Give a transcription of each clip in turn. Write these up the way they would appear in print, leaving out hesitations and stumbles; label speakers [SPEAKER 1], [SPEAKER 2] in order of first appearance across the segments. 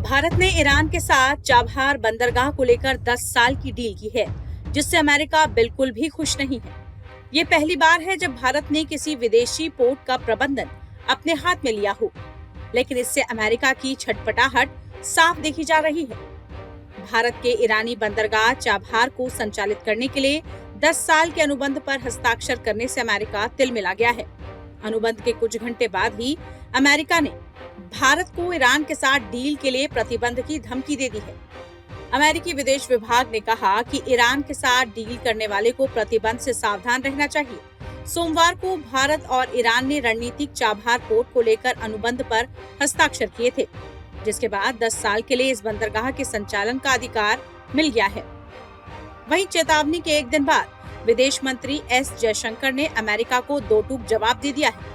[SPEAKER 1] भारत ने ईरान के साथ चाबहार बंदरगाह को लेकर 10 साल की डील की है, जिससे अमेरिका बिल्कुल भी खुश नहीं है। ये पहली बार है जब भारत ने किसी विदेशी पोर्ट का प्रबंधन अपने हाथ में लिया हो, लेकिन इससे अमेरिका की छटपटाहट साफ देखी जा रही है। भारत के ईरानी बंदरगाह चाबहार को संचालित करने के लिए 10 साल के अनुबंध पर हस्ताक्षर करने से अमेरिका तिलमिला गया है। अनुबंध के कुछ घंटे बाद ही अमेरिका ने भारत को ईरान के साथ डील के लिए प्रतिबंध की धमकी दे दी है। अमेरिकी विदेश विभाग ने कहा कि ईरान के साथ डील करने वाले को प्रतिबंध से सावधान रहना चाहिए। सोमवार को भारत और ईरान ने रणनीतिक चाबहार पोर्ट को लेकर अनुबंध पर हस्ताक्षर किए थे, जिसके बाद 10 साल के लिए इस बंदरगाह के संचालन का अधिकार मिल गया है। वहीं चेतावनी के एक दिन बाद विदेश मंत्री एस जयशंकर ने अमेरिका को दो टूक जवाब दे दिया है।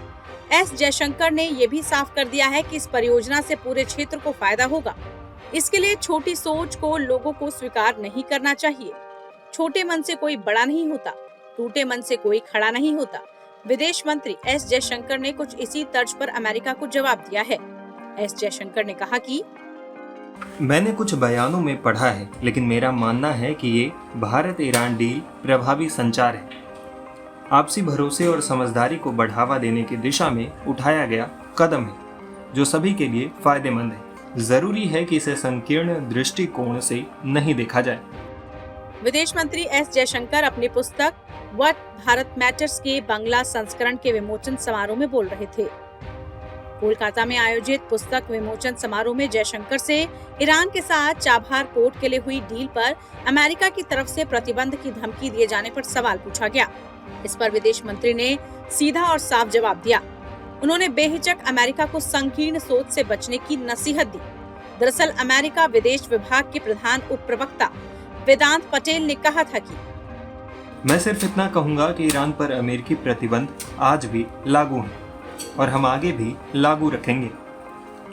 [SPEAKER 1] एस जयशंकर ने यह भी साफ कर दिया है कि इस परियोजना से पूरे क्षेत्र को फायदा होगा। इसके लिए छोटी सोच को लोगों को स्वीकार नहीं करना चाहिए। छोटे मन से कोई बड़ा नहीं होता, टूटे मन से कोई खड़ा नहीं होता। विदेश मंत्री एस जयशंकर ने कुछ इसी तर्ज पर अमेरिका को जवाब दिया है। एस जयशंकर ने कहा कि
[SPEAKER 2] मैंने कुछ बयानों में पढ़ा है, लेकिन मेरा मानना है कि ये भारत ईरान डील प्रभावी संचार है, आपसी भरोसे और समझदारी को बढ़ावा देने की दिशा में उठाया गया कदम है, जो सभी के लिए फायदेमंद है। जरूरी है कि इसे संकीर्ण दृष्टिकोण से नहीं देखा जाए।
[SPEAKER 1] विदेश मंत्री एस जयशंकर अपनी पुस्तक व्हाट भारत मैटर्स के बांग्ला संस्करण के विमोचन समारोह में बोल रहे थे। कोलकाता में आयोजित पुस्तक विमोचन समारोह में जयशंकर से ईरान के साथ चाबहार पोर्ट के लिए हुई डील पर अमेरिका की तरफ से प्रतिबंध की धमकी दिए जाने पर सवाल पूछा गया। इस पर विदेश मंत्री ने सीधा और साफ जवाब दिया। उन्होंने बेहिचक अमेरिका को संकीर्ण सोच से बचने की नसीहत दी। दरअसल अमेरिका विदेश विभाग के प्रधान उप प्रवक्ता वेदांत पटेल ने कहा था कि
[SPEAKER 2] मैं सिर्फ इतना कहूंगा कि ईरान पर अमेरिकी प्रतिबंध आज भी लागू हैं और हम आगे भी लागू रखेंगे।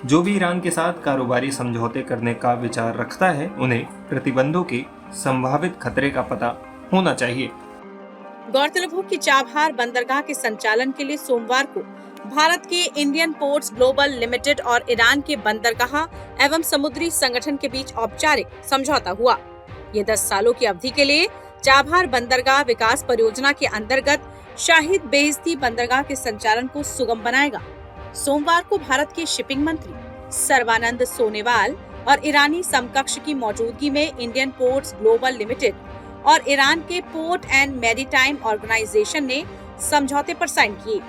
[SPEAKER 2] जो भी ईरान के साथ कारोबारी समझौते करने का विचार रखता है, उन्हें प्रतिबंधों के संभावित खतरे का पता होना चाहिए।
[SPEAKER 1] गौरतलब हो कि चाबहार बंदरगाह के संचालन के लिए सोमवार को भारत के इंडियन पोर्ट्स ग्लोबल लिमिटेड और ईरान के बंदरगाह एवं समुद्री संगठन के बीच औपचारिक समझौता हुआ। ये 10 सालों की अवधि के लिए चाबहार बंदरगाह विकास परियोजना के अंतर्गत शाहिद बेइज्जती बंदरगाह के संचालन को सुगम बनाएगा। सोमवार को भारत के शिपिंग मंत्री सर्बानंद सोनेवाल और ईरानी समकक्ष की मौजूदगी में इंडियन पोर्ट्स ग्लोबल लिमिटेड और ईरान के पोर्ट एंड मैरीटाइम ऑर्गेनाइजेशन ने समझौते पर साइन किए।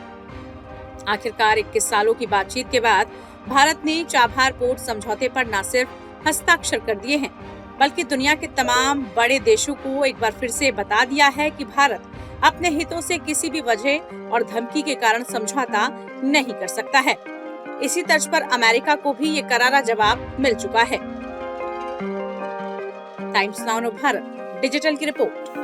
[SPEAKER 1] आखिरकार 21 सालों की बातचीत के बाद भारत ने चाबहार पोर्ट समझौते पर न सिर्फ हस्ताक्षर कर दिए हैं, बल्कि दुनिया के तमाम बड़े देशों को एक बार फिर से बता दिया है कि भारत अपने हितों से किसी भी वजह और धमकी के कारण समझौता नहीं कर सकता है। इसी तर्ज पर अमेरिका को भी ये करारा जवाब मिल चुका है। टाइम्स नाउ भारत डिजिटल की रिपोर्ट।